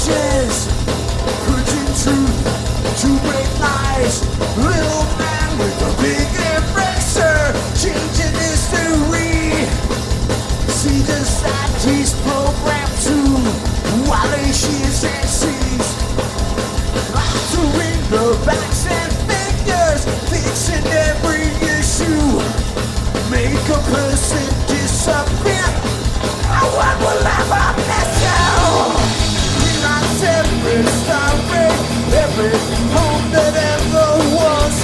ashes, preaching truth to break lies. Little man with a big eraser, changing history. See the side he's programmed to, while she's and sees. Altering the backs and figures, fixing every issue. Make a person disappear. No one will ever miss you. Rewrites every story, every home that ever was.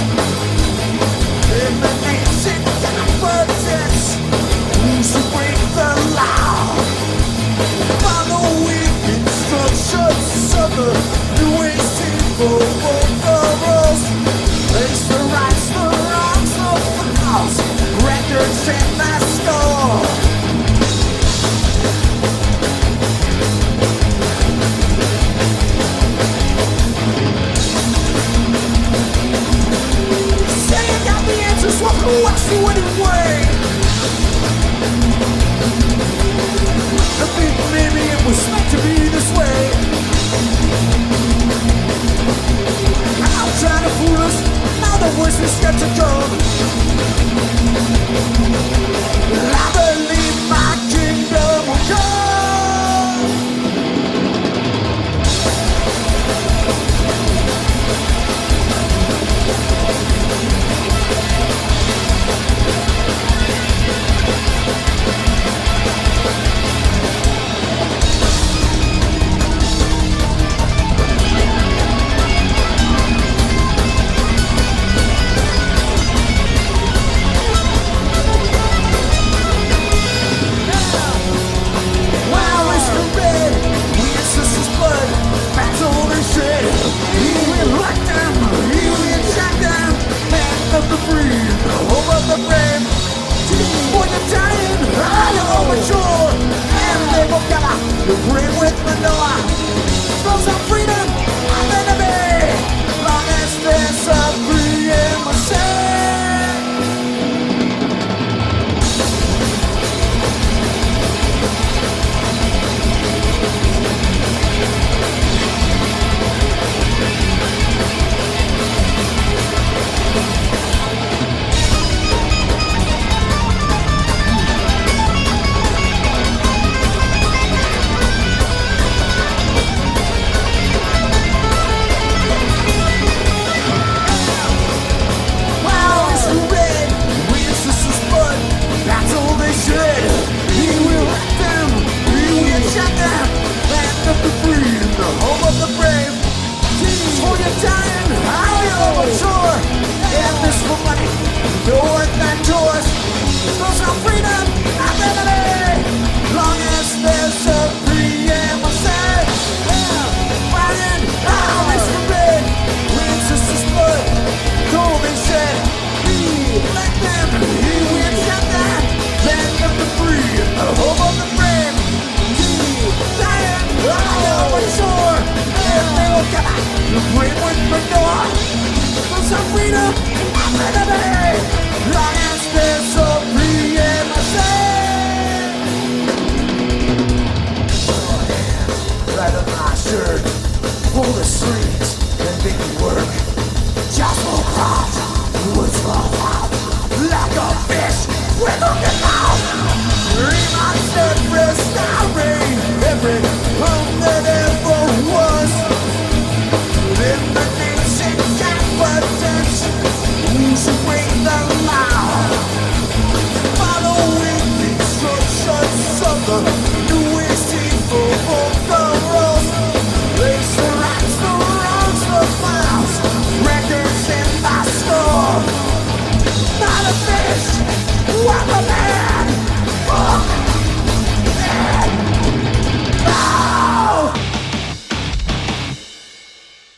Eliminates incompetence. Who's to break the law? Following instructions of the newest evil overalls. Place the rights, the wrongs, the flaws. Records in the store. Say you got the answers, walk the watch you anyway. I think maybe it was meant to be this way. I'm trying to fool us, now the worst is yet to come. I believe my kingdom will come.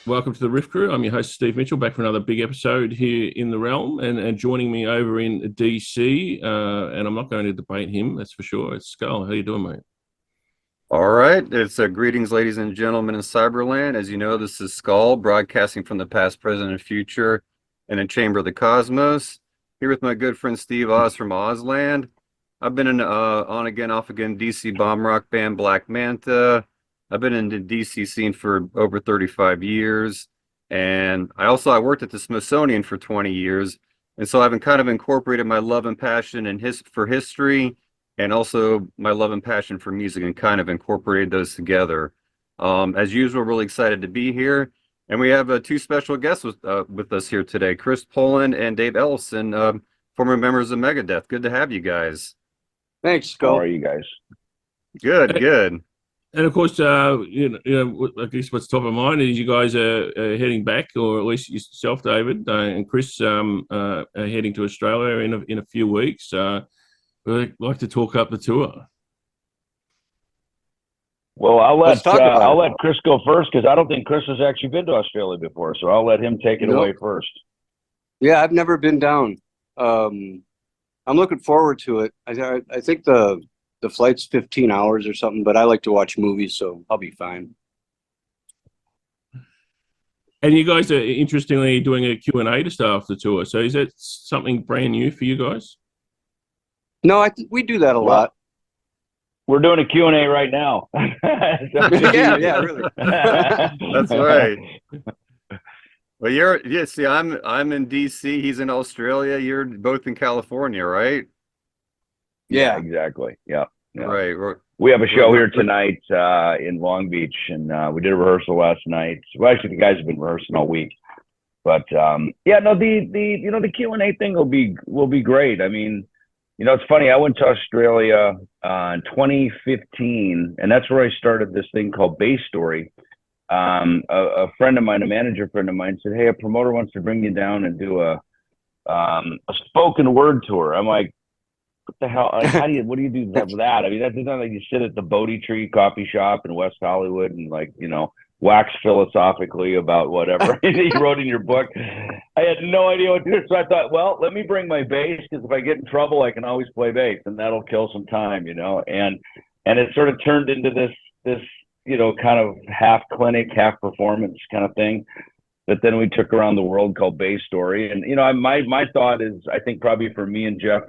Welcome to the Riff Crew. I'm your host, Steve Mitchell, back for another big episode here in the realm. And joining me over in DC, and I'm not going to debate him, that's for sure, it's Skull. How you doing, mate? All right. It's greetings, ladies and gentlemen in Cyberland. As you know, this is Skull, broadcasting from the past, present, and future in a chamber of the cosmos. Here with my good friend Steve Oz from Ozland. I've been in on again, off again DC bomb rock band Black Manta. I've been in the DC scene for over 35 years. And I worked at the Smithsonian for 20 years. And so I've kind of incorporated my love and passion for history and also my love and passion for music and kind of incorporated those together. As usual, really excited to be here. And we have two special guests with us here today, Chris Poland and Dave Ellefson, former members of Megadeth. Good to have you guys. Thanks, How Skull. are you guys? Good, good. And of course, I guess what's top of mind is you guys are heading back, or at least yourself, David, and Chris, are heading to Australia in a few weeks. We'd like to talk up the tour. Well, I'll Let's talk about I'll it. let Chris go first because I don't think Chris has actually been to Australia before, so I'll let him take it Nope. away first. Yeah, I've never been down. I'm looking forward to it. I think the flight's 15 hours or something, but I like to watch movies, so I'll be fine. And you guys are interestingly doing a Q&A to start off the tour. So is that something brand new for you guys? No, we do that a lot. We're doing a Q&A right now. yeah, really. That's right. Well, see, I'm in DC, he's in Australia, you're both in California, right? Yeah, Yeah. exactly. Yeah. Yeah. Right. We have a show We're- here tonight in Long Beach, and we did a rehearsal last night. Well, actually, the guys have been rehearsing all week. But yeah, no, the Q&A thing will be great. I mean, it's funny. I went to Australia in 2015, and that's where I started this thing called Bass Story. A friend of mine, a manager friend of mine, said, "Hey, a promoter wants to bring you down and do a spoken word tour." I'm like, what the hell? Like, what do you do with that? I mean, that's not like you sit at the Bodhi Tree coffee shop in West Hollywood and wax philosophically about whatever you wrote in your book. I had no idea what to do. So I thought, well, let me bring my bass because if I get in trouble, I can always play bass and that'll kill some time, and it sort of turned into this, kind of half clinic, half performance kind of thing. But then we took around the world called Bass Story. And, my thought is, I think probably for me and Jeff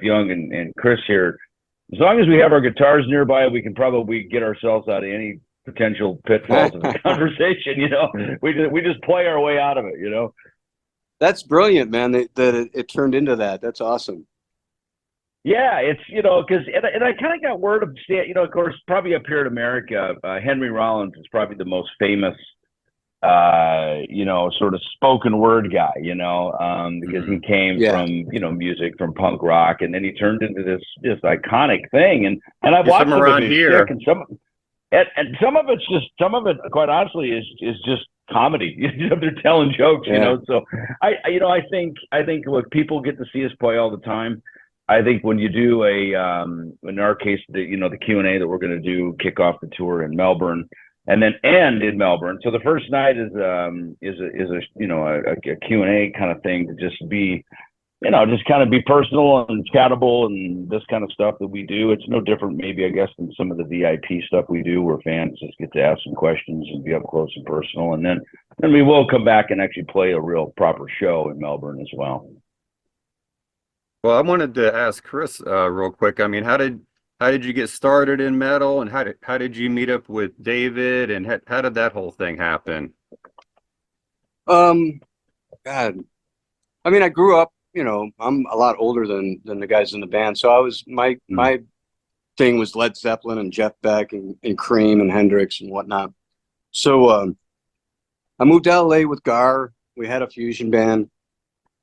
Young and Chris here, as long as we have our guitars nearby, we can probably get ourselves out of any potential pitfalls of the conversation, we just play our way out of it, That's brilliant, man, that it turned into that. That's awesome. Yeah, it's, because, and I kind of got word of, of course, probably up here in America, Henry Rollins is probably the most famous sort of spoken word guy, because he came from, music, from punk rock, and then he turned into this iconic thing. And I've watched some around of his here. Stick, and some of it, quite honestly, is just comedy. They're telling jokes, So I think look, people get to see us play all the time. I think when you do in our case, the Q&A that we're going to do, kick off the tour in Melbourne, and then end in Melbourne. So the first night is a Q&A kind of thing to just be, just kind of be personal and chattable and this kind of stuff that we do. It's no different, maybe, I guess, than some of the VIP stuff we do where fans just get to ask some questions and be up close and personal. And then we will come back and actually play a real proper show in Melbourne as well. Well, I wanted to ask Chris real quick. I mean, how did you get started in metal, and how did you meet up with David, and how did that whole thing happen? God, I mean, I grew up, I'm a lot older than the guys in the band. So I was, my thing was Led Zeppelin and Jeff Beck and Cream and Hendrix and whatnot. So I moved to LA with Gar. We had a fusion band.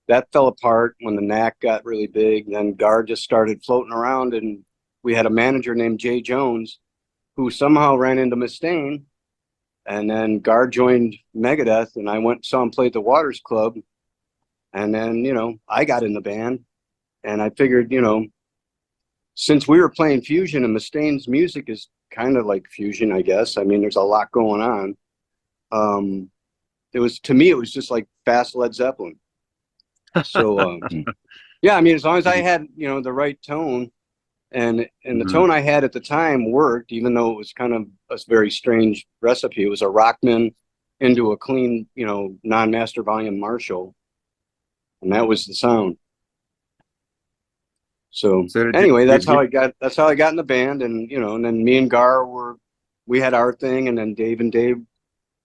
That fell apart when the Knack got really big. Then Gar just started floating around, and we had a manager named Jay Jones who somehow ran into Mustaine. And then Gar joined Megadeth, and I went and saw him play at the Waters Club. And then, I got in the band, and I figured, since we were playing fusion and Mustaine's music is kind of like fusion, I guess. I mean, there's a lot going on. To me, it was just like fast Led Zeppelin. So, yeah, I mean, as long as I had, the right tone, and the tone I had at the time worked, even though it was kind of a very strange recipe. It was a Rockman into a clean, non-master volume Marshall, and that was the sound. So anyway, that's how I got in the band, and and then me and Gar were we had our thing, and then Dave and Dave,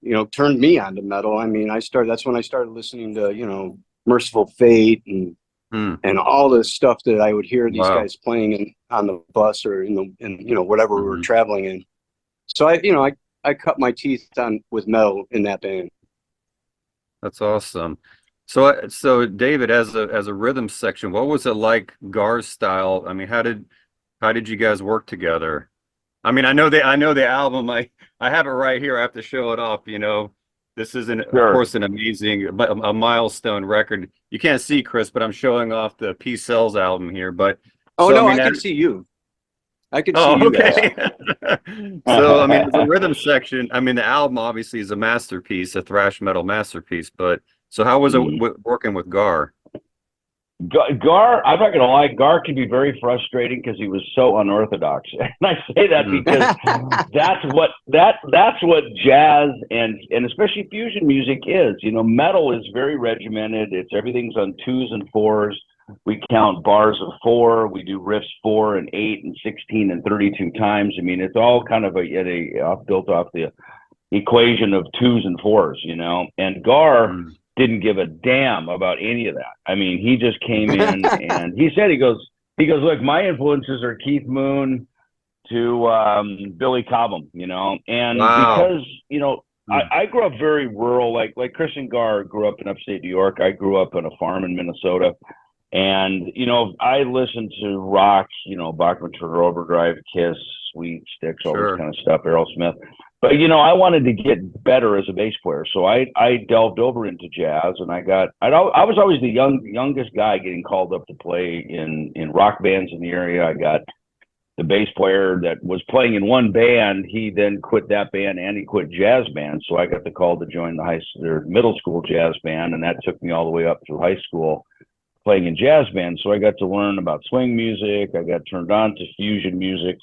you know, turned me on to metal. I mean, that's when I started listening to, you know, Merciful Fate and all this stuff that I would hear these guys playing on the bus or in you know, whatever we were traveling in. So I cut my teeth with metal in that band. That's awesome. So David, as a rhythm section, what was it like Gar's style? I mean, how did you guys work together? I mean, I know the album. I have it right here. I have to show it off. You know, this is of course an amazing, a milestone record. You can't see Chris, but I'm showing off the Peace Sells album here. But I can see you. I can see you guys. So I mean, the rhythm section. I mean, the album obviously is a masterpiece, a thrash metal masterpiece. But so how was it working with Gar? Gar, I'm not gonna lie, Gar can be very frustrating because he was so unorthodox, and I say that because that's what jazz and especially fusion music is. You know, metal is very regimented. Everything's on 2s and 4s. We count bars of 4. We do riffs 4 and 8 and 16 and 32 times. I mean, it's all kind of built off the equation of 2s and 4s. You know, and Gar didn't give a damn about any of that. I mean, he just came in and he goes, look, my influences are Keith Moon to Billy Cobham, you know, and because, you know, I grew up very rural, like Christian Gar grew up in upstate New York. I grew up on a farm in Minnesota. And, you know, I listened to rock, you know, Bachman Turner Overdrive, Kiss, Sweet Sticks, all this kind of stuff, Aerosmith. But, you know, I wanted to get better as a bass player. So I delved over into jazz, and I was always the youngest guy getting called up to play in rock bands in the area. I got the bass player that was playing in one band. He then quit that band and he quit jazz band. So I got the call to join their middle school jazz band. And that took me all the way up through high school playing in jazz bands. So I got to learn about swing music. I got turned on to fusion music.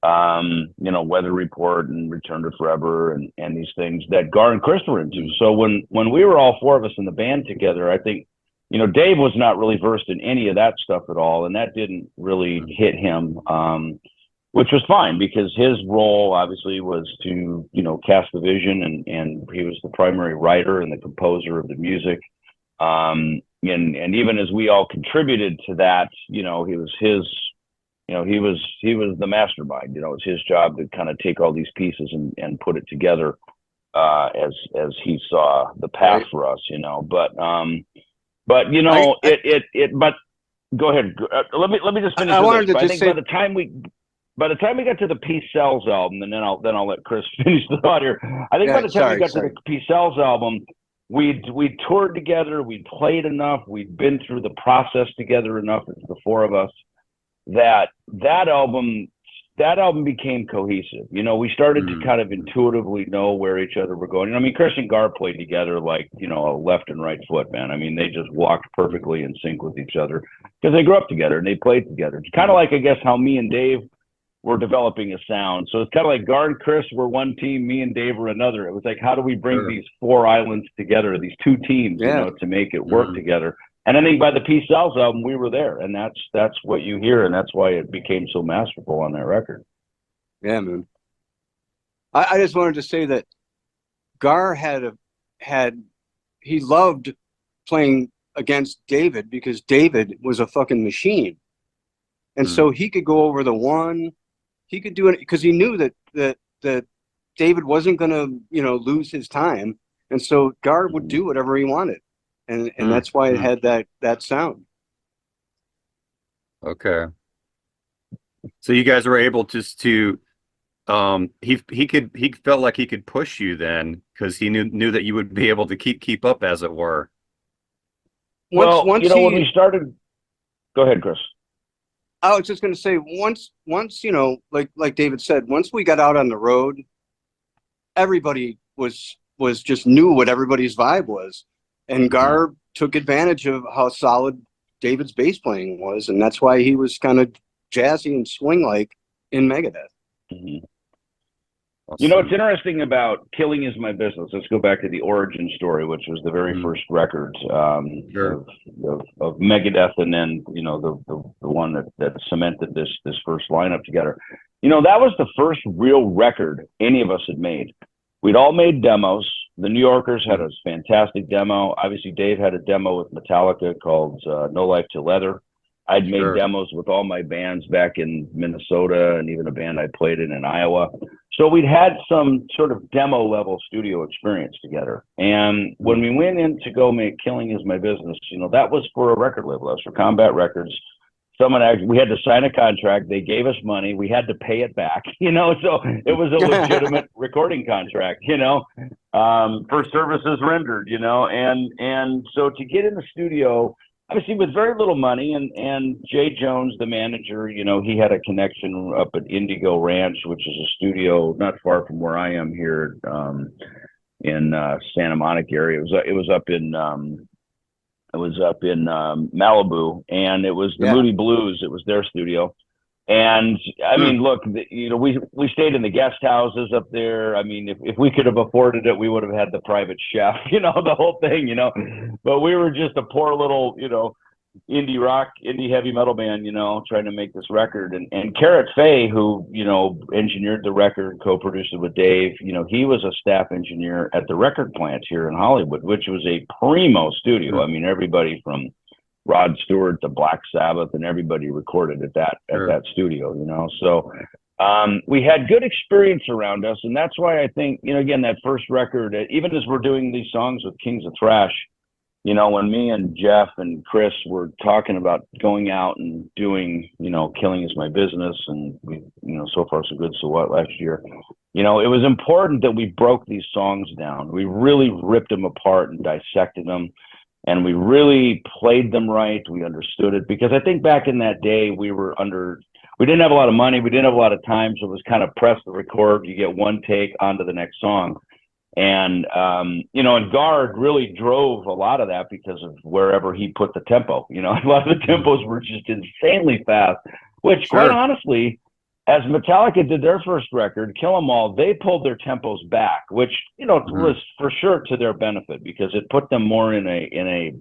You know, Weather Report and Return to Forever and these things that Gar and Chris were into. So when we were all 4 of us in the band together, I think, you know, Dave was not really versed in any of that stuff at all, and that didn't really hit him, which was fine because his role obviously was to, you know, cast the vision, and he was the primary writer and the composer of the music. And even as we all contributed to that, you know, he was the mastermind. You know, it's his job to kind of take all these pieces and put it together as he saw the path for us. You know, but you know, But go ahead. Let me just finish. I think by the time we got to the Peace Sells album, and then I'll let Chris finish the thought here. I think by the time we got to the Peace Sells album, we toured together, we played enough, we'd been through the process together enough, the 4 of us, that album became cohesive. You know, we started to kind of intuitively know where each other were going. I mean, Chris and Gar played together like, you know, a left and right foot, man. I mean, they just walked perfectly in sync with each other because they grew up together and they played together. It's kind of like, I guess, how me and Dave were developing a sound. So it's kind of like Gar and Chris were one team, me and Dave were another. It was like, how do we bring these 4 islands together, these 2 teams, you know, to make it work together? And I think by the Peace Sells album, we were there, and that's what you hear, and that's why it became so masterful on that record. Yeah, man. I just wanted to say that Gar he loved playing against David because David was a fucking machine, and so he could go over the one, he could do it because he knew that David wasn't gonna, you know, lose his time, and so Gar would do whatever he wanted. And that's why it had that sound. Okay. So you guys were able just to he felt like he could push you then because he knew that you would be able to keep up, as it were. Once you know, when we started, go ahead, Chris. I was just going to say once you know, like David said, once we got out on the road, everybody was just knew what everybody's vibe was. And Gar took advantage of how solid David's bass playing was, and that's why he was kind of jazzy and swing-like in Megadeth. You know, what's interesting about Killing Is My Business, let's go back to the origin story, which was the very first record of Megadeth, and then, you know, the one that cemented this first lineup together. that was the first real record any of us had made. We'd all made demos. The New Yorkers had a fantastic demo. Obviously, Dave had a demo with Metallica called No Life to Leather. I'd made demos with all my bands back in Minnesota and even a band I played in Iowa. So we'd had some sort of demo level studio experience together. And when we went in to go make Killing Is My Business, that was for a record label. That was for Combat Records. We had to sign a contract. They gave us money. We had to pay it back, so it was a legitimate recording contract, for services rendered, and so to get in the studio, obviously with very little money, and Jay Jones, the manager, he had a connection up at Indigo Ranch, which is a studio not far from where I am here in Santa Monica area. It was up in Malibu, and it was the Moody Blues. It was their studio. And I mean, look, we stayed in the guest houses up there. I mean, if we could have afforded it, we would have had the private chef, the whole thing, but we were just a poor little, indie heavy metal band, trying to make this record. And Carrot Fay, who, engineered the record, co-produced it with Dave, he was a staff engineer at the record plant here in Hollywood, which was a primo studio. I mean, everybody from Rod Stewart to Black Sabbath and everybody recorded at that studio, So we had good experience around us. And that's why I think, again, that first record, even as we're doing these songs with Kings of Thrash, when me and Jeff and Chris were talking about going out and doing, Killing Is My Business, and we, So Far So Good, So What last year, it was important that we broke these songs down. We really ripped them apart and dissected them, and we really played them right. We understood it, because I think back in that day we didn't have a lot of money, we didn't have a lot of time, so it was kind of press the record, you get one take, on to the next song. And, and Guard really drove a lot of that because of wherever he put the tempo. A lot of the tempos were just insanely fast, which quite honestly, as Metallica did their first record, Kill 'Em All, they pulled their tempos back, which, was for sure to their benefit, because it put them more in the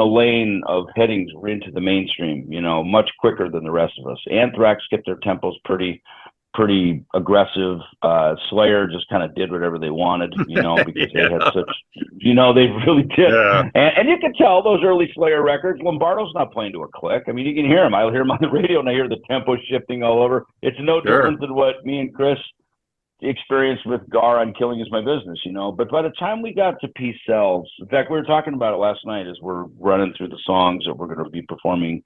lane of heading into the mainstream, much quicker than the rest of us. Anthrax kept their tempos pretty aggressive. Slayer just kind of did whatever they wanted, because they had such, they really did. Yeah. And you can tell those early Slayer records, Lombardo's not playing to a click. I mean, you can hear him. I hear him on the radio and I hear the tempo shifting all over. It's no different than what me and Chris experienced with Gar on Killing Is My Business, But by the time we got to Peace Sells, in fact, we were talking about it last night as we're running through the songs that we're going to be performing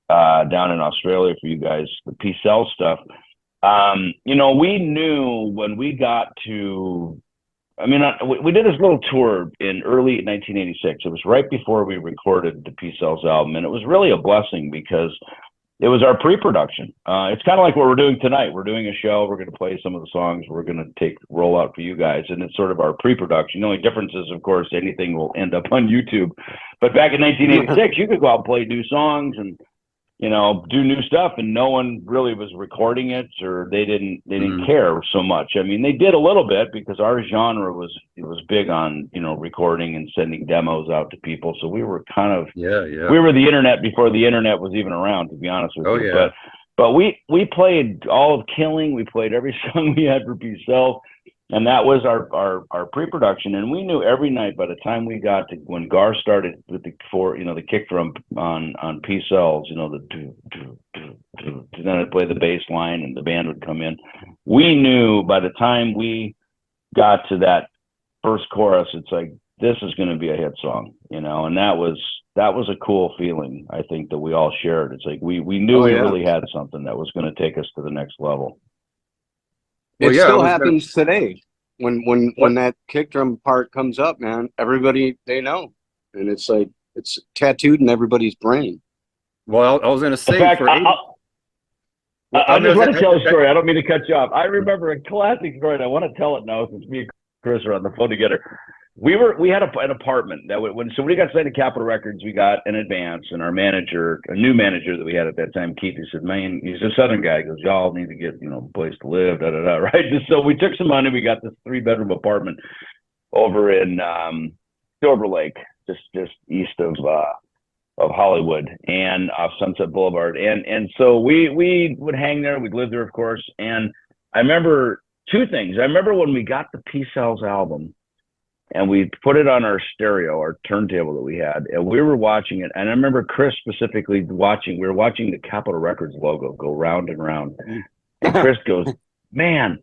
down in Australia for you guys, the Peace Sells stuff. We knew when we got to, we did this little tour in early 1986. It was right before we recorded the Peace Sells album, and it was really a blessing because it was our pre-production. It's kind of like what we're doing tonight. We're doing a show. We're going to play some of the songs we're going to roll out for you guys, and it's sort of our pre-production. The only difference is, of course, anything will end up on YouTube. But back in 1986, you could go out and play new songs and do new stuff, and no one really was recording it, or they didn't care so much. I mean, they did a little bit because our genre was big on, recording and sending demos out to people. So we were kind of, we were the internet before the internet was even around, to be honest with you. Yeah. But we played all of Killing. We played every song we had for Peace Sells. And that was our pre-production, and we knew every night by the time we got to when Gar started with the kick drum on Peace Sells, then I'd play the bass line and the band would come in. We knew by the time we got to that first chorus, it's like, this is going to be a hit song, and that was a cool feeling. I think that we all shared. It's like we knew we really had something that was going to take us to the next level. It still happens today. When that kick drum part comes up, man, everybody, they know. And it's like, it's tattooed in everybody's brain. Well, I was going to say, I just want to tell a story. I don't mean to cut you off. I remember a classic story, and I want to tell it now since me and Chris are on the phone together. We had an apartment that when we got signed to Capitol Records, we got an advance, and our manager, a new manager that we had at that time, Keith, he said, man, he's a Southern guy. He goes, y'all need to get, a place to live, right? So we took some money. We got this 3-bedroom apartment over in Silver Lake, just east of Hollywood and off Sunset Boulevard. And so we would hang there. We'd live there, of course. And I remember two things. I remember when we got the P-Cells album and we put it on our stereo, our turntable that we had, and we were watching it. And I remember Chris specifically watching, we were watching the Capitol Records logo go round and round. And Chris goes, man,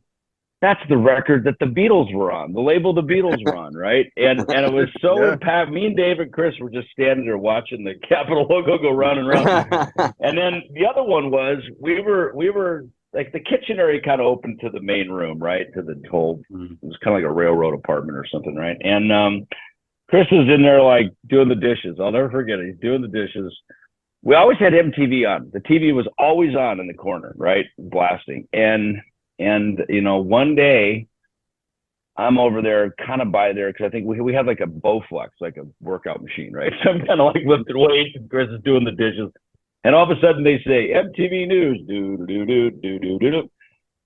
that's the record that the Beatles were on, the label the Beatles were on, right? And it was so impact. Me and Dave and Chris were just standing there watching the Capitol logo go round and round. And then the other one was we were like the kitchen area kind of open to the main room, right? To the whole, it was kind of like a railroad apartment or something, right? And Chris is in there like doing the dishes. I'll never forget it. He's doing the dishes. We always had MTV on. The TV was always on in the corner, right? Blasting. And you know, one day I'm over there kind of by there because I think we had like a Bowflex, like a workout machine, right? So I'm kind of like lifting weights and Chris is doing the dishes. And all of a sudden they say, MTV News, do.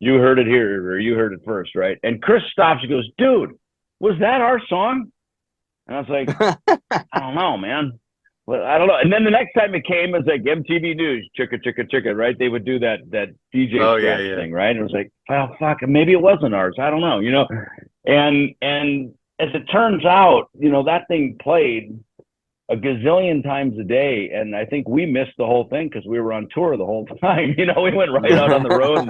You heard it here, or you heard it first, right? And Chris stops and goes, dude, was that our song? And I was like, I don't know, man. Well, I don't know. And then the next time it came, it was like MTV News, chicka, right? They would do that DJ thing, right? And it was like, well, fuck, maybe it wasn't ours. I don't know, you know? And as it turns out, you know, that thing played a gazillion times a day. And I think we missed the whole thing because we were on tour the whole time. You know, we went right out on the road.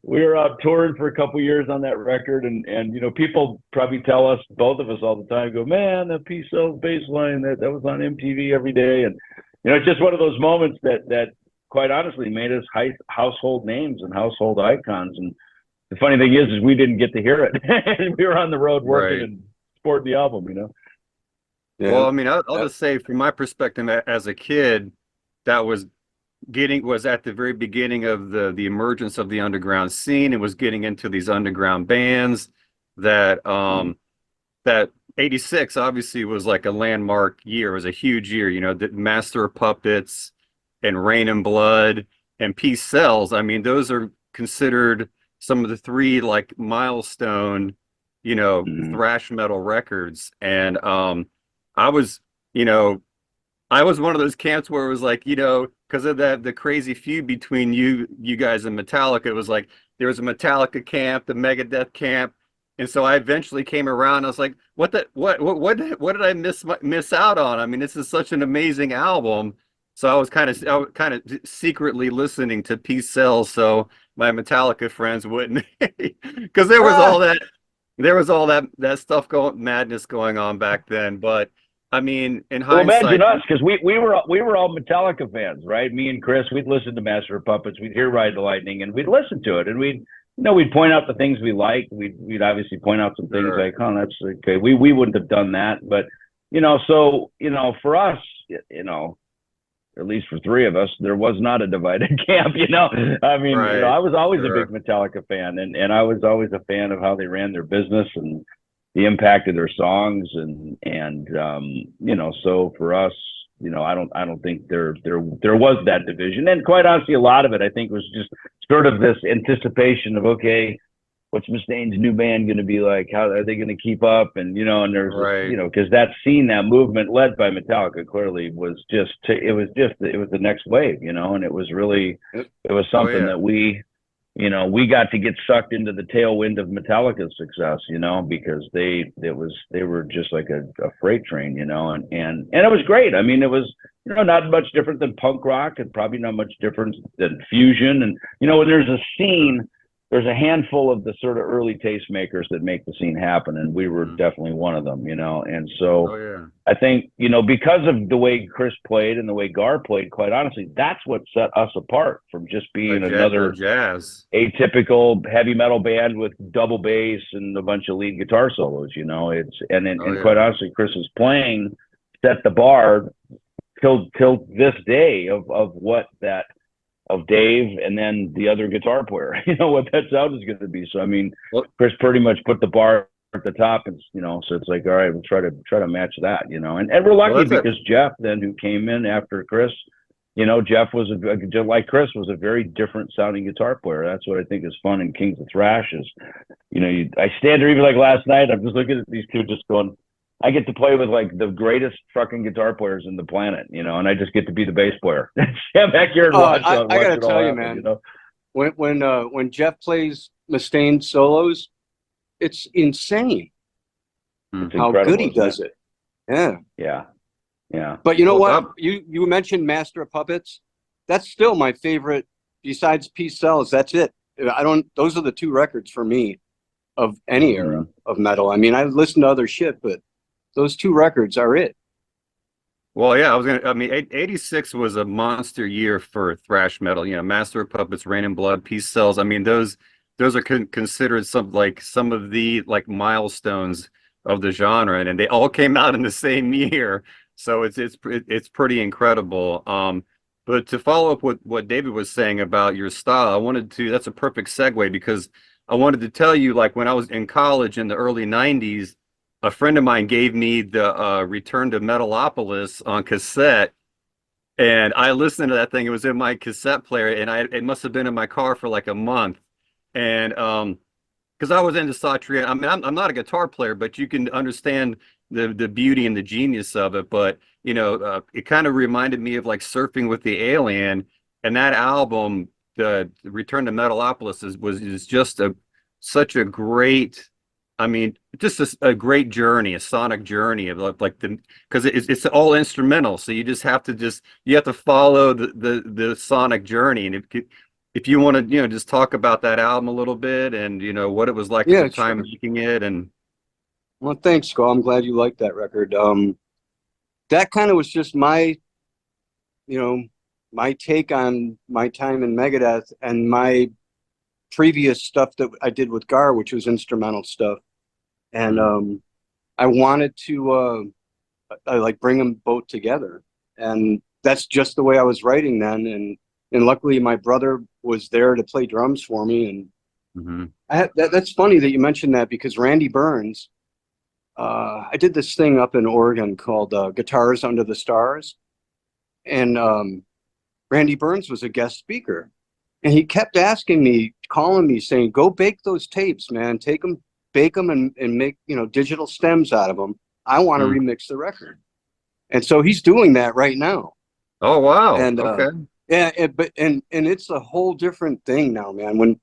We were out touring for a couple years on that record. And, you know, people probably tell us, both of us all the time, go, man, the P-Cells bass line, that was on MTV every day. And, you know, it's just one of those moments that quite honestly made us household names and household icons. And the funny thing is we didn't get to hear it. We were on the road working and sporting the album, you know? Yeah. Well, I mean, I'll just say from my perspective as a kid, that was at the very beginning of the emergence of the underground scene. It was getting into these underground bands that that 86 obviously was like a landmark year. It was a huge year, you know, the Master of Puppets and Rain and Blood and P-Cells. I mean, those are considered some of the three like milestone, you know, thrash metal records. And I was one of those camps where it was like, you know, because of the crazy feud between you guys and Metallica, it was like there was a Metallica camp, the Megadeth camp, and so I eventually came around. I was like, what did I miss out on? I mean, this is such an amazing album. So I was kind of secretly listening to P-Cells so my Metallica friends wouldn't, because there was all that stuff madness going on back then, but. I mean, in hindsight, imagine us, because we were all Metallica fans, right? Me and Chris, we'd listen to Master of Puppets, we'd hear Ride the Lightning, and we'd listen to it, and we'd point out the things we liked. We'd obviously point out some things like, oh, that's okay. We wouldn't have done that, but you know, so you know, for us, you know, at least for three of us, there was not a divided camp. You know, I mean, you know, I was always a big Metallica fan, and I was always a fan of how they ran their business and the impact of their songs and you know, so for us, you know, I don't think there was that division. And quite honestly, a lot of it I think was just sort of this anticipation of, okay, what's Mustaine's new band going to be like? How are they going to keep up? And, you know, and there's, you know, because that scene, that movement led by Metallica clearly was just, it was the next wave, you know, and it was really, it was something that we, you know, we got to get sucked into the tailwind of Metallica's success, you know, because they were just like a freight train, you know, and it was great. I mean, it was, you know, not much different than punk rock and probably not much different than fusion. And, you know, when there's a scene, there's a handful of the sort of early tastemakers that make the scene happen. And we were definitely one of them, you know? And so I think, you know, because of the way Chris played and the way Gar played, quite honestly, that's what set us apart from just being another atypical heavy metal band with double bass and a bunch of lead guitar solos, you know, and quite honestly, Chris's playing set the bar till this day of what that, of Dave and then the other guitar player, you know, what that sound is going to be. So, I mean, Chris pretty much put the bar at the top and, you know, so it's like, all right, we'll try to match that, you know, and we're lucky because Jeff then, who came in after Chris, you know, Jeff was like Chris was a very different sounding guitar player. That's what I think is fun in Kings of Thrash is, you know, I stand there even like last night, I'm just looking at these two just going, I get to play with like the greatest fucking guitar players in the planet, you know, and I just get to be the bass player. Stand back here and watch I gotta it all tell you, happen, man. you know. When Jeff plays Mustaine solos, it's insane It's how incredible, good he isn't does it. Yeah. Yeah, yeah. But you know Well, what? You mentioned Master of Puppets. That's still my favorite. Besides Peace Sells, that's it. I don't. Those are the two records for me of any era of metal. I mean, I listen to other shit, but those two records are it. Well, yeah, I mean, 86 was a monster year for thrash metal. You know, Master of Puppets, Rain and Blood, Peace Sells. I mean, those are considered some of the like milestones of the genre, and they all came out in the same year. So it's pretty incredible. But to follow up with what David was saying about your style, that's a perfect segue because I wanted to tell you, like when I was in college in the early 90s, a friend of mine gave me the Return to Metalopolis on cassette, and I listened to that thing. It was in my cassette player, and it must have been in my car for like a month. And because I was into Satriani. I mean, I'm not a guitar player, but you can understand the beauty and the genius of it. But you know, it kind of reminded me of like Surfing with the Alien, and that album, the Return to Metalopolis, is just such a great. I mean, just a great journey, a sonic journey of like because it's all instrumental, so you just have to follow the sonic journey, and if you want to, you know, just talk about that album a little bit and, you know, what it was like at the time making it. And well, thanks, Skull. I'm glad you liked that record. That kind of was just my, you know, my take on my time in Megadeth and my previous stuff that I did with Gar, which was instrumental stuff. And I wanted to I like bring them both together. And that's just the way I was writing then. And luckily my brother was there to play drums for me. And that's funny that you mentioned that because Randy Burns, I did this thing up in Oregon called Guitars Under the Stars. And Randy Burns was a guest speaker. And he kept asking me, calling me, saying, go bake those tapes, man. Take them, bake them, and make, you know, digital stems out of them. I want to remix the record. And so he's doing that right now. Oh, wow. And okay. yeah, but it's a whole different thing now, man.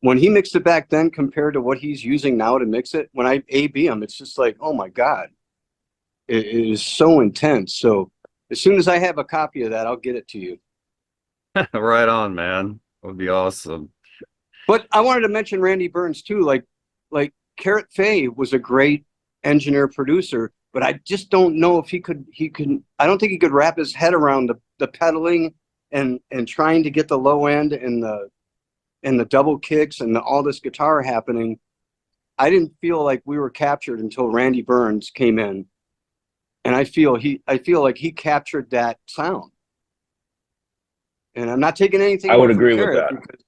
When he mixed it back then compared to what he's using now to mix it, when I A/B him, it's just like, oh my God. It is so intense. So as soon as I have a copy of that, I'll get it to you. Right on, man. That would be awesome. But I wanted to mention Randy Burns too. Like Carrot Fay was a great engineer producer, but I just don't know if he could I don't think he could wrap his head around the pedaling and trying to get the low end and the double kicks and all this guitar happening. I didn't feel like we were captured until Randy Burns came in. And I feel like he captured that sound. And I'm not taking anything I would away from agree with Carrot that. because,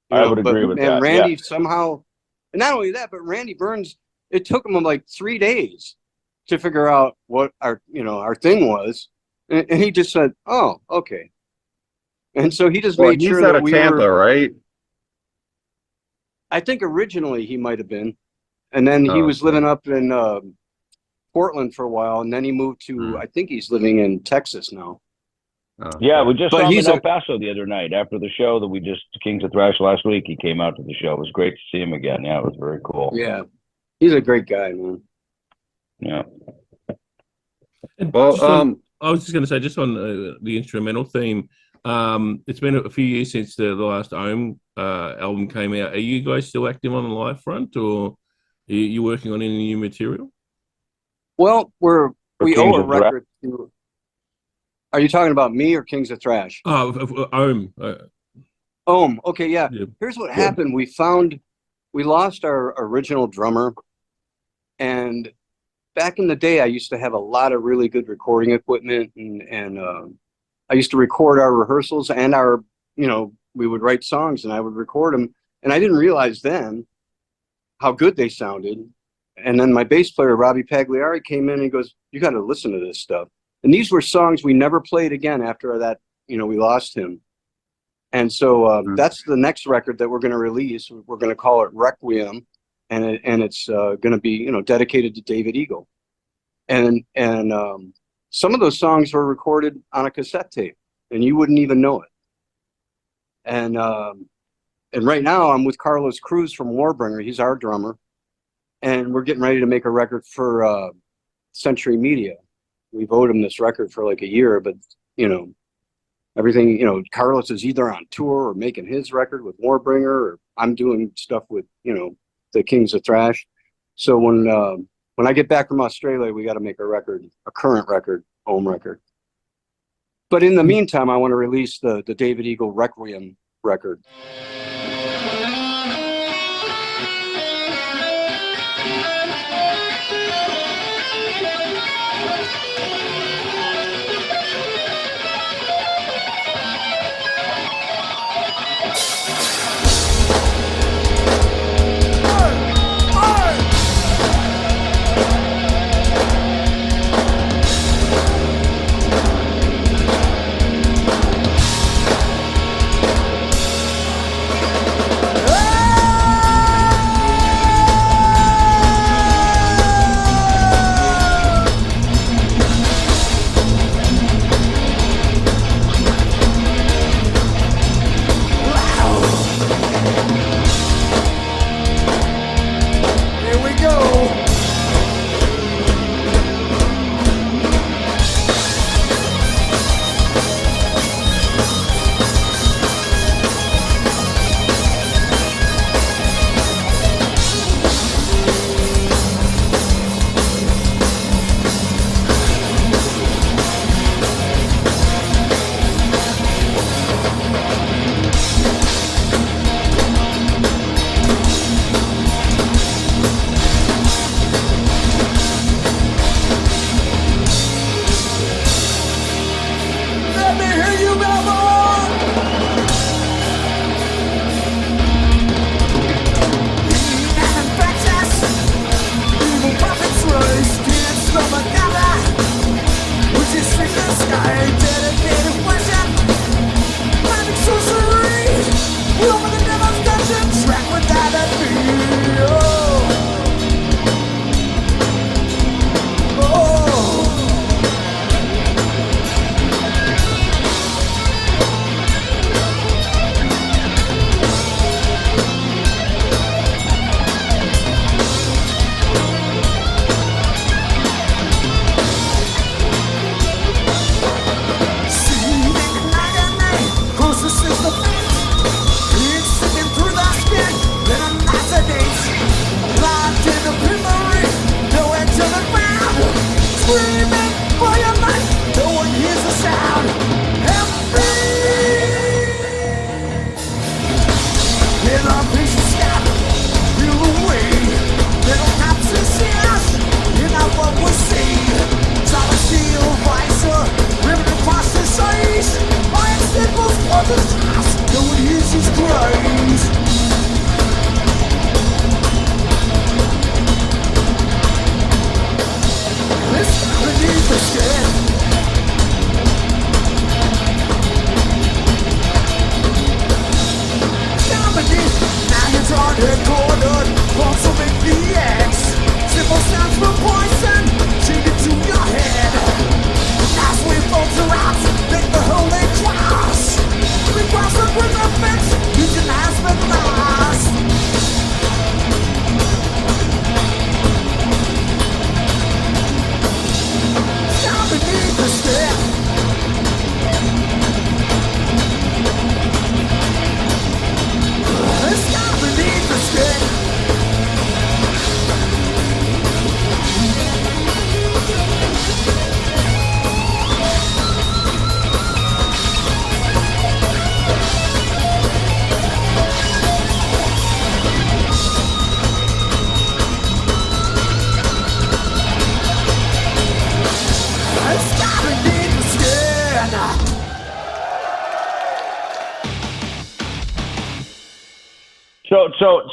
I would agree with that. Randy Yeah. somehow, and not only that, but Randy Burns, it took him like 3 days to figure out what our thing was. And he just said, oh, okay. And so he just made sure he's out that of we Tampa, were, right? I think originally he might have been. And then he was living up in Portland for a while. And then he moved to, I think he's living in Texas now. Yeah, we just saw him he's in El Paso the other night after the show that we just Kings of Thrash last week. He came out to the show. It was great to see him again. Yeah, it was very cool. Yeah, he's a great guy, man. Yeah. Well, I was just going to say, just on the instrumental theme, it's been a few years since the last Ohm album came out. Are you guys still active on the live front, or are you working on any new material? Well, we owe Kings a of Thrash? record to. Are you talking about me or Kings of Thrash? Oh, Ohm. Ohm. Okay, yeah. Yeah. Here's what happened. We lost our original drummer, and back in the day, I used to have a lot of really good recording equipment, and I used to record our rehearsals and our, we would write songs and I would record them, and I didn't realize then how good they sounded. And then my bass player Robbie Pagliari came in and he goes, "You got to listen to this stuff." And these were songs we never played again after that. We lost him. And so that's the next record that we're going to release. We're going to call it Requiem, and it's going to be dedicated to David Eagle. and some of those songs were recorded on a cassette tape, and you wouldn't even know it. And right now I'm with Carlos Cruz from Warbringer. He's our drummer, and we're getting ready to make a record for Century Media. We've owed him this record for like a year, but you know, everything, you know, Carlos is either on tour or making his record with Warbringer, or I'm doing stuff with, you know, the Kings of Thrash. So when I get back from Australia, we got to make a record, a current record, home record. But in the meantime, I want to release the David Eagle Requiem record.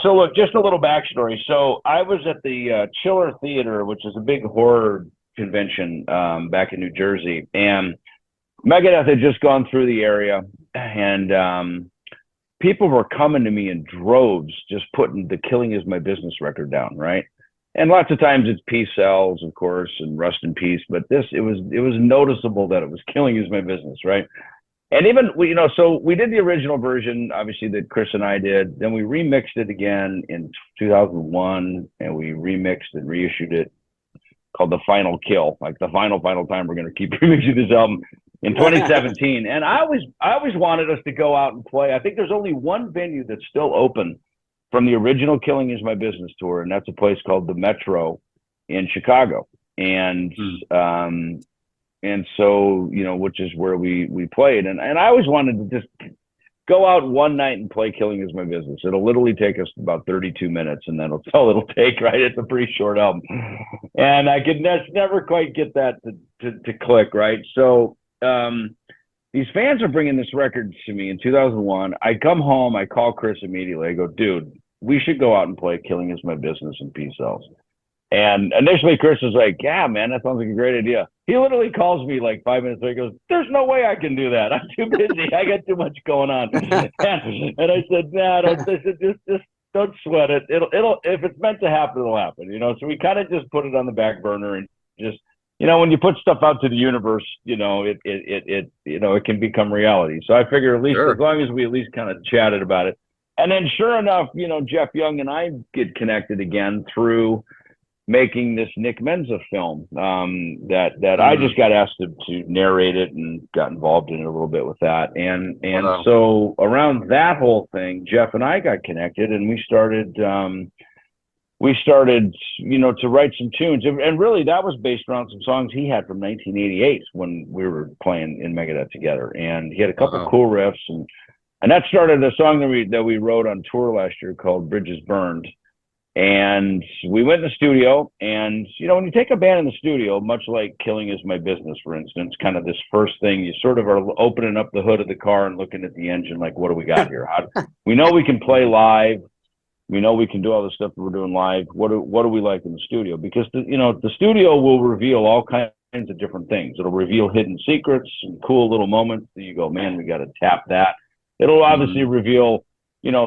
So look, just a little backstory. So I was at the Chiller Theater, which is a big horror convention back in New Jersey, and Megadeth had just gone through the area, and people were coming to me in droves, just putting the "Killing Is My Business" record down, right? and lots of times it's Peace Sells, of course, and Rust in Peace. But it was noticeable that it was Killing Is My Business, right? And even so we did the original version, obviously, that Chris and I did. Then we remixed it again in 2001, and we remixed and reissued it, called The Final Kill, like the final time we're going to keep remixing this album, in 2017. And I always wanted us to go out and play. I think there's only one venue that's still open from the original Killing Is My Business tour, and that's a place called the Metro in Chicago. And so, which is where we played. And I always wanted to just go out one night and play Killing Is My Business. It'll literally take us about 32 minutes, and that's all it'll take, right? It's a pretty short album. And I could never quite get that to click, right? So these fans are bringing this record to me in 2001. I come home, I call Chris immediately. I go, dude, we should go out and play Killing Is My Business and Peace Sells. And initially Chris was like, yeah, man, that sounds like a great idea. He literally calls me like 5 minutes later. He goes, there's no way I can do that. I'm too busy. I got too much going on. And I said, nah, just don't sweat it. It'll, if it's meant to happen, it'll happen, So we kind of just put it on the back burner and just, when you put stuff out to the universe, it can become reality. So I figure at least as long as we at least kind of chatted about it. And then sure enough, Jeff Young and I get connected again through making this Nick Menza film that I just got asked to narrate it and got involved in it a little bit with that. And so around that whole thing, Jeff and I got connected, and we started to write some tunes. And really that was based around some songs he had from 1988 when we were playing in Megadeth together. And he had a couple cool riffs, and that started a song that we wrote on tour last year called Bridges Burned. And we went in the studio, and when you take a band in the studio, much like Killing Is My Business, for instance, kind of this first thing, you sort of are opening up the hood of the car and looking at the engine like, what do we got here? We know we can play live, we know we can do all the stuff that we're doing live. What do we like in the studio? Because the studio will reveal all kinds of different things. It'll reveal hidden secrets and cool little moments that you go, man, we got to tap that. It'll obviously reveal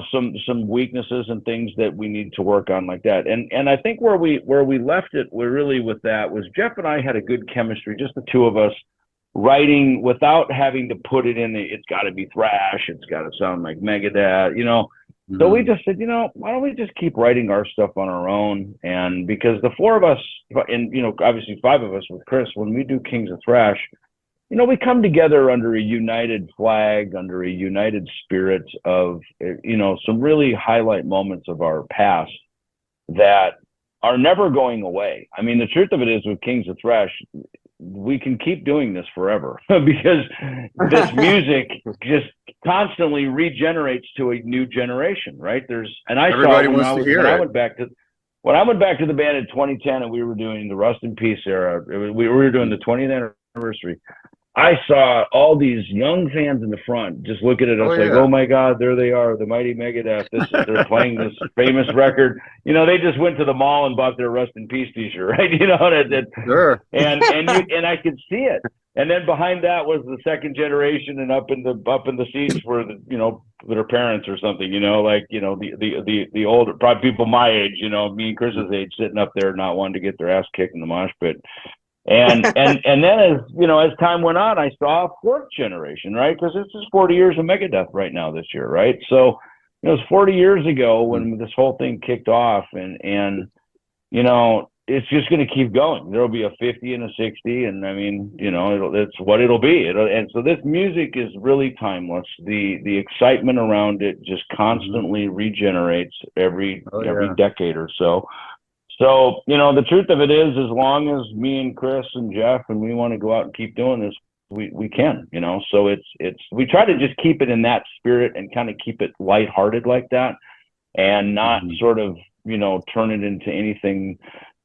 some weaknesses and things that we need to work on like that. And I think where we left it, we're really with that was Jeff and I had a good chemistry, just the two of us writing without having to put it in. It's got to be thrash. It's got to sound like Megadeth, So we just said, why don't we just keep writing our stuff on our own? And because the four of us, and obviously five of us with Chris, when we do Kings of Thrash, we come together under a united flag, under a united spirit of, some really highlight moments of our past that are never going away. I mean, the truth of it is with Kings of Thrash, we can keep doing this forever because this music just constantly regenerates to a new generation, right? Everybody wants to hear it. When I went back to the band in 2010 and we were doing the Rust in Peace era, we were doing the 20th anniversary. I saw all these young fans in the front just looking at us oh my God, there they are, the mighty Megadeth. They're playing this famous record. They just went to the mall and bought their Rust in Peace t-shirt, right? Sure. And I could see it. And then behind that was the second generation, and up in the seats were their parents or something, the older, probably people my age, me and Chris's age, sitting up there not wanting to get their ass kicked in the mosh pit. And then as time went on, I saw a fourth generation, right? Because this is 40 years of Megadeth right now this year, right? So it was 40 years ago when this whole thing kicked off, and it's just going to keep going. There'll be a 50 and a 60, and I mean, it's what it'll be. And so this music is really timeless. The excitement around it just constantly regenerates every decade or so. So, the truth of it is, as long as me and Chris and Jeff and we want to go out and keep doing this, we can, so we try to just keep it in that spirit and kind of keep it lighthearted like that, and not sort of, turn it into anything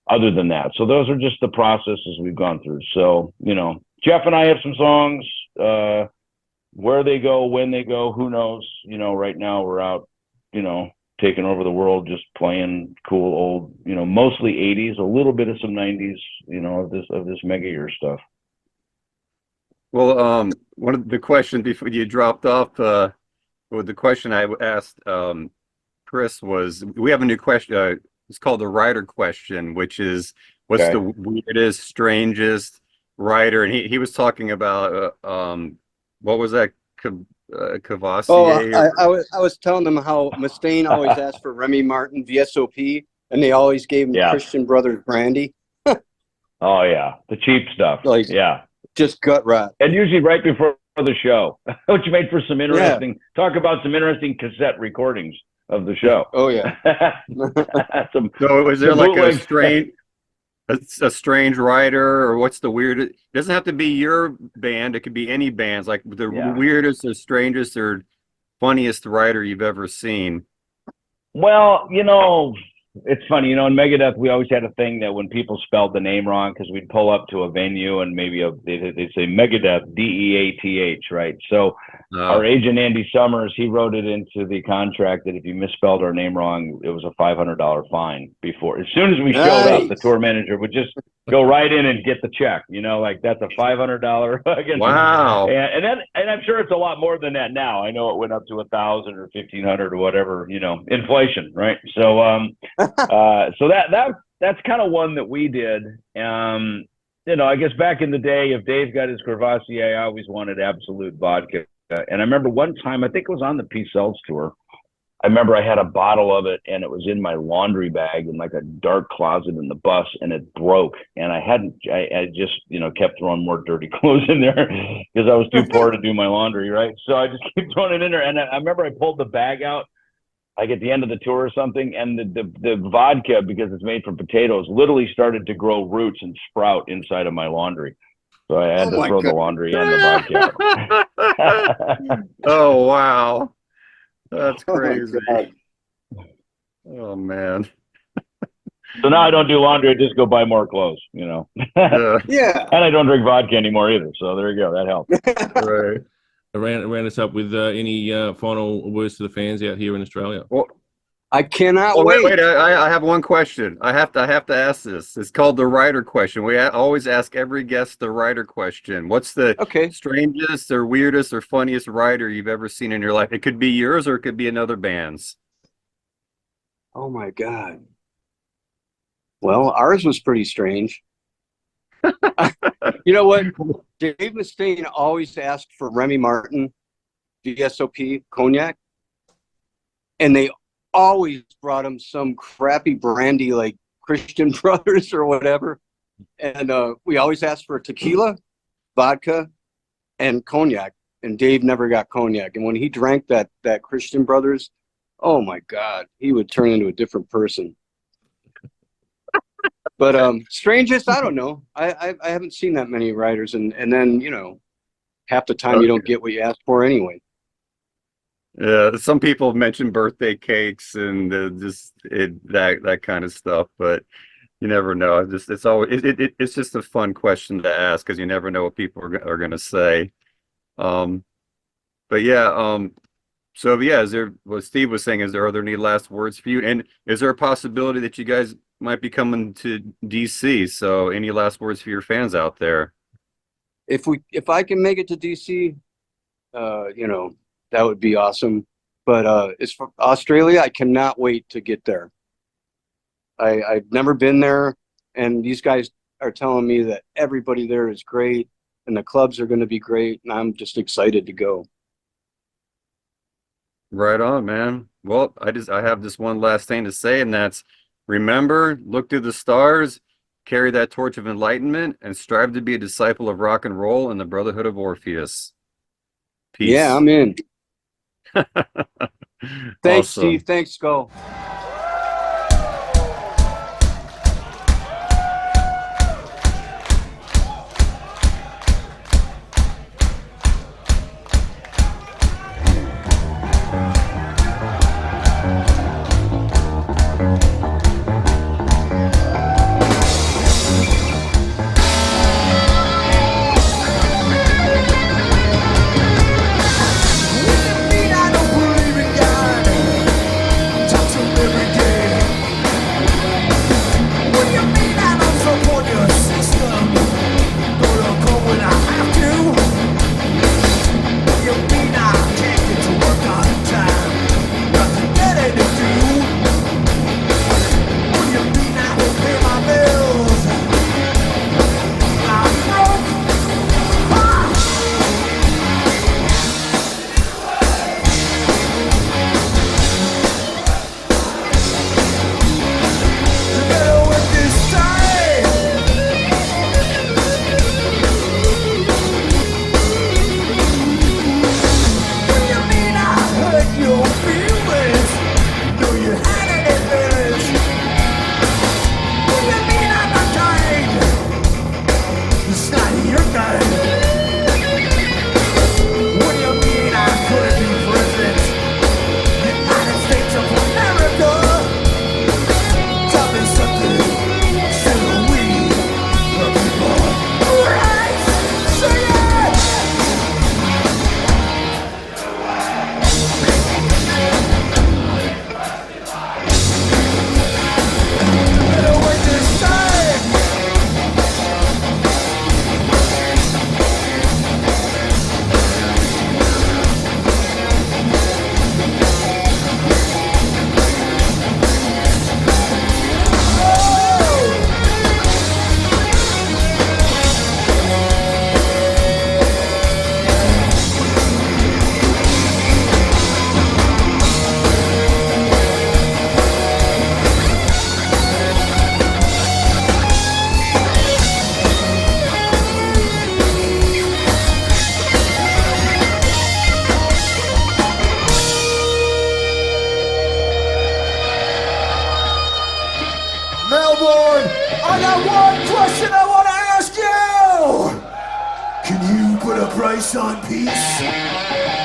other than that. So those are just the processes we've gone through. So, Jeff and I have some songs, where they go, when they go, who knows, right now we're out, taking over the world, just playing cool old, mostly 80s, a little bit of some 90s, of this mega year stuff. Well, one of the questions before you dropped off, the question I asked Chris was, we have a new question, It's called the rider question, which is what's Okay. the weirdest, strangest rider? And he was talking about what was that? Cavassier? Oh, I was telling them how Mustaine always asked for Remy Martin VSOP, and they always gave him Yeah. Christian Brothers brandy. Oh yeah, the cheap stuff. Like- Yeah, Just gut rot. and usually right before the show, which made for some interesting talk about some interesting cassette recordings of the show. Oh yeah. Some, So was there some like a bootleg- strange, a strange rider, or what's the weirdest? It doesn't have to be your band. It could be any bands. Like the Yeah. weirdest or strangest or funniest rider you've ever seen. Well, it's funny, in Megadeth, we always had a thing that when people spelled the name wrong, because we'd pull up to a venue and maybe they'd say Megadeth, Death, right? So our agent, Andy Summers, he wrote it into the contract that if you misspelled our name wrong, it was a $500 fine before. As soon as we showed up, the tour manager would just go right in and get the check, like that's a $500. Wow. And I'm sure it's a lot more than that now. I know it went up to 1,000 or 1,500 or whatever, inflation, right? So, so that's kind of one that we did. I guess back in the day, if Dave got his Crevassier, I always wanted Absolute vodka. And I remember one time, I think it was on the P-Cells tour, I remember I had a bottle of it and it was in my laundry bag in like a dark closet in the bus, and it broke. And I just, kept throwing more dirty clothes in there because I was too poor to do my laundry, right? So I just kept throwing it in there. And I remember I pulled the bag out like at the end of the tour or something, and the vodka, because it's made from potatoes, literally started to grow roots and sprout inside of my laundry. So I had to throw the laundry and the vodka out. Oh, wow. That's Oh, my crazy. God. Oh, man. So now I don't do laundry. I just go buy more clothes, Yeah, Yeah. And I don't drink vodka anymore either. So there you go. That helps. right. Round us up with any final words to the fans out here in Australia. Well, I cannot wait. wait. I have one question. I have to ask this. It's called the writer question. We always ask every guest the writer question. What's the Okay. strangest or weirdest or funniest writer you've ever seen in your life? It could be yours or it could be another band's. Oh my God. Well, ours was pretty strange. You know what? Dave Mustaine always asked for Remy Martin, VSOP, cognac, and they always brought him some crappy brandy like Christian Brothers or whatever. And we always asked for tequila, vodka, and cognac. And Dave never got cognac. And when he drank that Christian Brothers, oh my God, he would turn into a different person. But strangest, I don't know. I haven't seen that many writers, and then half the time you don't get what you asked for anyway. Yeah, some people mention birthday cakes and that kind of stuff, but you never know. It's just a fun question to ask because you never know what people are going to say. But yeah, so yeah, what Steve was saying, are there any last words for you? And is there a possibility that you guys might be coming to DC? So any last words for your fans out there? If I can make it to DC, that would be awesome. But as for Australia, I cannot wait to get there. I've never been there, and these guys are telling me that everybody there is great and the clubs are going to be great, and I'm just excited to go. Right on, man. Well, I have this one last thing to say, and that's remember, look to the stars, carry that torch of enlightenment, and strive to be a disciple of rock and roll and the Brotherhood of Orpheus. Peace. Yeah, I'm in. Thanks, Awesome. Steve. Thanks, Skull. I don't believe in God. Talk to every Christ on peace.